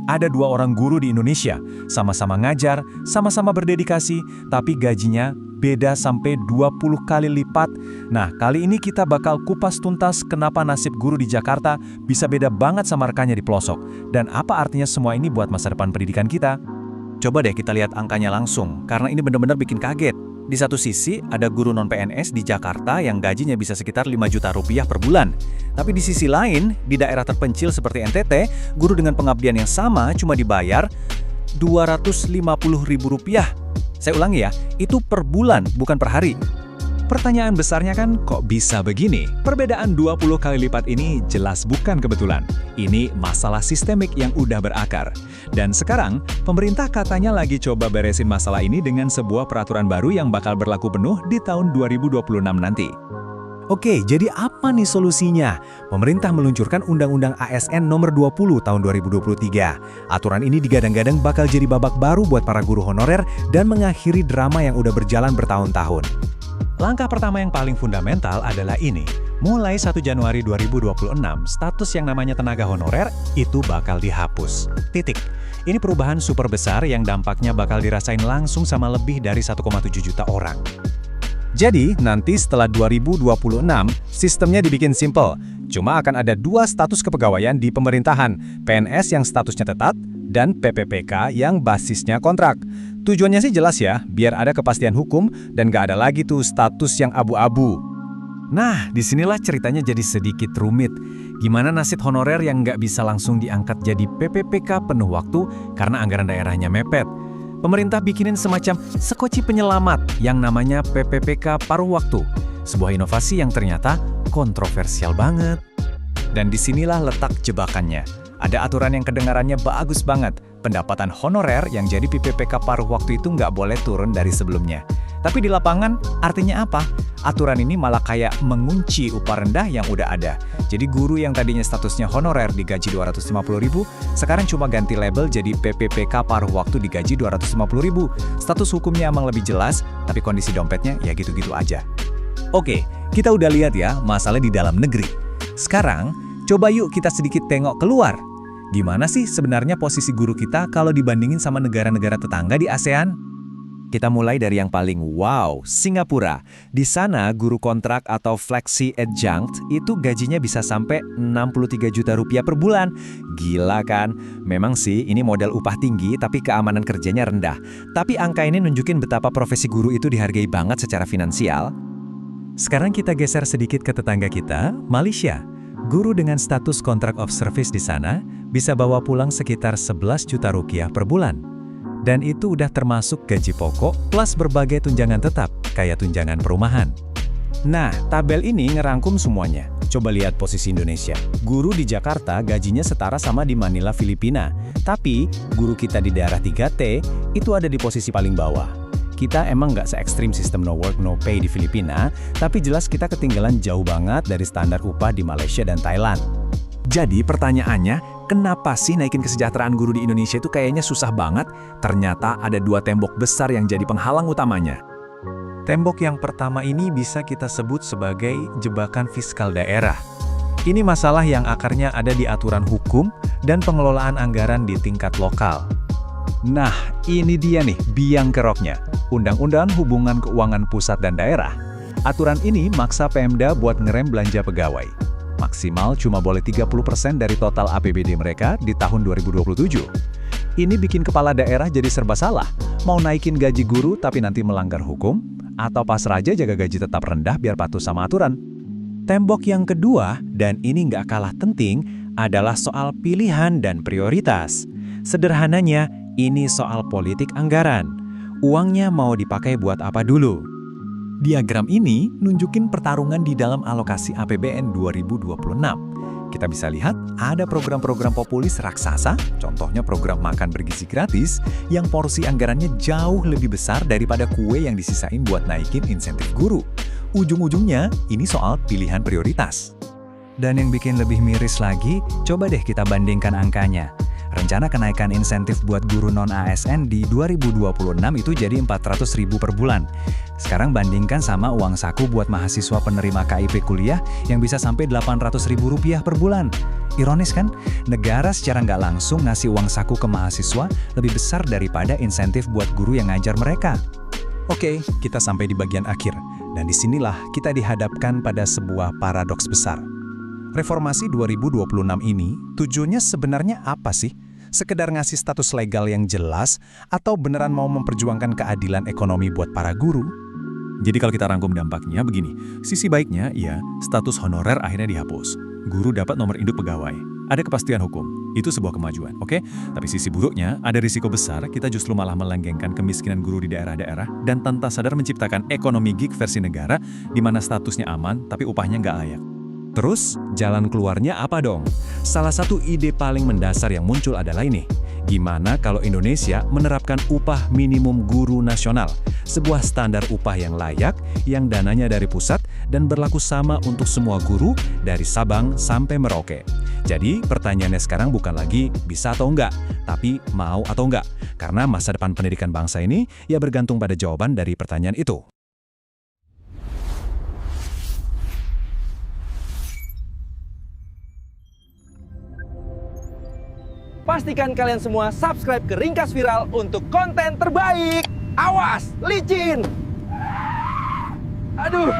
Ada dua orang guru di Indonesia, sama-sama ngajar, sama-sama berdedikasi, tapi gajinya beda sampai 20 kali lipat. Nah, kali ini kita bakal kupas tuntas kenapa nasib guru di Jakarta bisa beda banget sama rekannya di pelosok. Dan apa artinya semua ini buat masa depan pendidikan kita? Coba deh kita lihat angkanya langsung, karena ini benar-benar bikin kaget. Di satu sisi, ada guru non-PNS di Jakarta yang gajinya bisa sekitar 5 juta rupiah per bulan. Tapi di sisi lain, di daerah terpencil seperti NTT, guru dengan pengabdian yang sama cuma dibayar Rp250.000. Saya ulangi ya, itu per bulan, bukan per hari. Pertanyaan besarnya kan, kok bisa begini? Perbedaan 20 kali lipat ini jelas bukan kebetulan. Ini masalah sistemik yang udah berakar. Dan sekarang, pemerintah katanya lagi coba beresin masalah ini dengan sebuah peraturan baru yang bakal berlaku penuh di tahun 2026 nanti. Oke, jadi apa nih solusinya? Pemerintah meluncurkan Undang-Undang ASN Nomor 20 tahun 2023. Aturan ini digadang-gadang bakal jadi babak baru buat para guru honorer dan mengakhiri drama yang udah berjalan bertahun-tahun. Langkah pertama yang paling fundamental adalah ini. Mulai 1 Januari 2026, status yang namanya tenaga honorer itu bakal dihapus. Titik. Ini perubahan super besar yang dampaknya bakal dirasain langsung sama lebih dari 1,7 juta orang. Jadi, nanti setelah 2026, sistemnya dibikin simple. Cuma akan ada 2 status kepegawaian di pemerintahan, PNS yang statusnya tetap, dan PPPK yang basisnya kontrak. Tujuannya sih jelas ya, biar ada kepastian hukum dan gak ada lagi tuh status yang abu-abu. Nah, disinilah ceritanya jadi sedikit rumit. Gimana nasib honorer yang nggak bisa langsung diangkat jadi PPPK penuh waktu karena anggaran daerahnya mepet? Pemerintah bikinin semacam sekoci penyelamat yang namanya PPPK paruh waktu. Sebuah inovasi yang ternyata kontroversial banget. Dan disinilah letak jebakannya. Ada aturan yang kedengarannya bagus banget. Pendapatan honorer yang jadi PPPK paruh waktu itu nggak boleh turun dari sebelumnya. Tapi di lapangan, artinya apa? Aturan ini malah kayak mengunci upah rendah yang udah ada. Jadi guru yang tadinya statusnya honorer digaji Rp250.000, sekarang cuma ganti label jadi PPPK paruh waktu digaji Rp250.000. Status hukumnya emang lebih jelas, tapi kondisi dompetnya ya gitu-gitu aja. Oke, kita udah lihat ya masalah di dalam negeri. Sekarang, coba yuk kita sedikit tengok keluar. Gimana sih sebenarnya posisi guru kita kalau dibandingin sama negara-negara tetangga di ASEAN? Kita mulai dari yang paling wow, Singapura. Di sana guru kontrak atau flexi adjunct itu gajinya bisa sampai Rp63 juta per bulan. Gila kan? Memang sih ini modal upah tinggi tapi keamanan kerjanya rendah. Tapi angka ini nunjukin betapa profesi guru itu dihargai banget secara finansial. Sekarang kita geser sedikit ke tetangga kita, Malaysia. Guru dengan status contract of service di sana bisa bawa pulang sekitar Rp11 juta per bulan. Dan itu udah termasuk gaji pokok plus berbagai tunjangan tetap, kayak tunjangan perumahan. Nah, tabel ini ngerangkum semuanya. Coba lihat posisi Indonesia. Guru di Jakarta gajinya setara sama di Manila, Filipina. Tapi, guru kita di daerah 3T itu ada di posisi paling bawah. Kita emang nggak se-ekstrim sistem no work, no pay di Filipina, tapi jelas kita ketinggalan jauh banget dari standar upah di Malaysia dan Thailand. Jadi pertanyaannya, kenapa sih naikin kesejahteraan guru di Indonesia itu kayaknya susah banget? Ternyata ada 2 tembok besar yang jadi penghalang utamanya. Tembok yang pertama ini bisa kita sebut sebagai jebakan fiskal daerah. Ini masalah yang akarnya ada di aturan hukum dan pengelolaan anggaran di tingkat lokal. Nah, ini dia nih biang keroknya. Undang-Undang Hubungan Keuangan Pusat dan Daerah. Aturan ini maksa Pemda buat ngerem belanja pegawai. Maksimal cuma boleh 30% dari total APBD mereka di tahun 2027. Ini bikin kepala daerah jadi serba salah. Mau naikin gaji guru tapi nanti melanggar hukum, atau pasrah aja jaga gaji tetap rendah biar patuh sama aturan. Tembok yang kedua, dan ini nggak kalah penting, adalah soal pilihan dan prioritas. Sederhananya, ini soal politik anggaran. Uangnya mau dipakai buat apa dulu? Diagram ini nunjukin pertarungan di dalam alokasi APBN 2026. Kita bisa lihat ada program-program populis raksasa, contohnya program makan bergizi gratis, yang porsi anggarannya jauh lebih besar daripada kue yang disisain buat naikin insentif guru. Ujung-ujungnya, ini soal pilihan prioritas. Dan yang bikin lebih miris lagi, coba deh kita bandingkan angkanya. Rencana kenaikan insentif buat guru non-ASN di 2026 itu jadi 400.000 per bulan. Sekarang bandingkan sama uang saku buat mahasiswa penerima KIP kuliah yang bisa sampai Rp800.000 per bulan. Ironis kan? Negara secara nggak langsung ngasih uang saku ke mahasiswa lebih besar daripada insentif buat guru yang ngajar mereka. Oke, kita sampai di bagian akhir. Dan disinilah kita dihadapkan pada sebuah paradoks besar. Reformasi 2026 ini tujuannya sebenarnya apa sih? Sekedar ngasih status legal yang jelas atau beneran mau memperjuangkan keadilan ekonomi buat para guru? Jadi kalau kita rangkum dampaknya begini, sisi baiknya ya status honorer akhirnya dihapus. Guru dapat nomor induk pegawai. Ada kepastian hukum. Itu sebuah kemajuan, oke? Tapi sisi buruknya, ada risiko besar kita justru malah melanggengkan kemiskinan guru di daerah-daerah dan tanpa sadar menciptakan ekonomi gig versi negara di mana statusnya aman tapi upahnya nggak layak. Terus, jalan keluarnya apa dong? Salah satu ide paling mendasar yang muncul adalah ini. Gimana kalau Indonesia menerapkan upah minimum guru nasional? Sebuah standar upah yang layak, yang dananya dari pusat, dan berlaku sama untuk semua guru dari Sabang sampai Merauke. Jadi, pertanyaannya sekarang bukan lagi bisa atau enggak, tapi mau atau enggak. Karena masa depan pendidikan bangsa ini ya bergantung pada jawaban dari pertanyaan itu. Pastikan kalian semua subscribe ke Ringkas Viral untuk konten terbaik. Awas, licin! Aduh!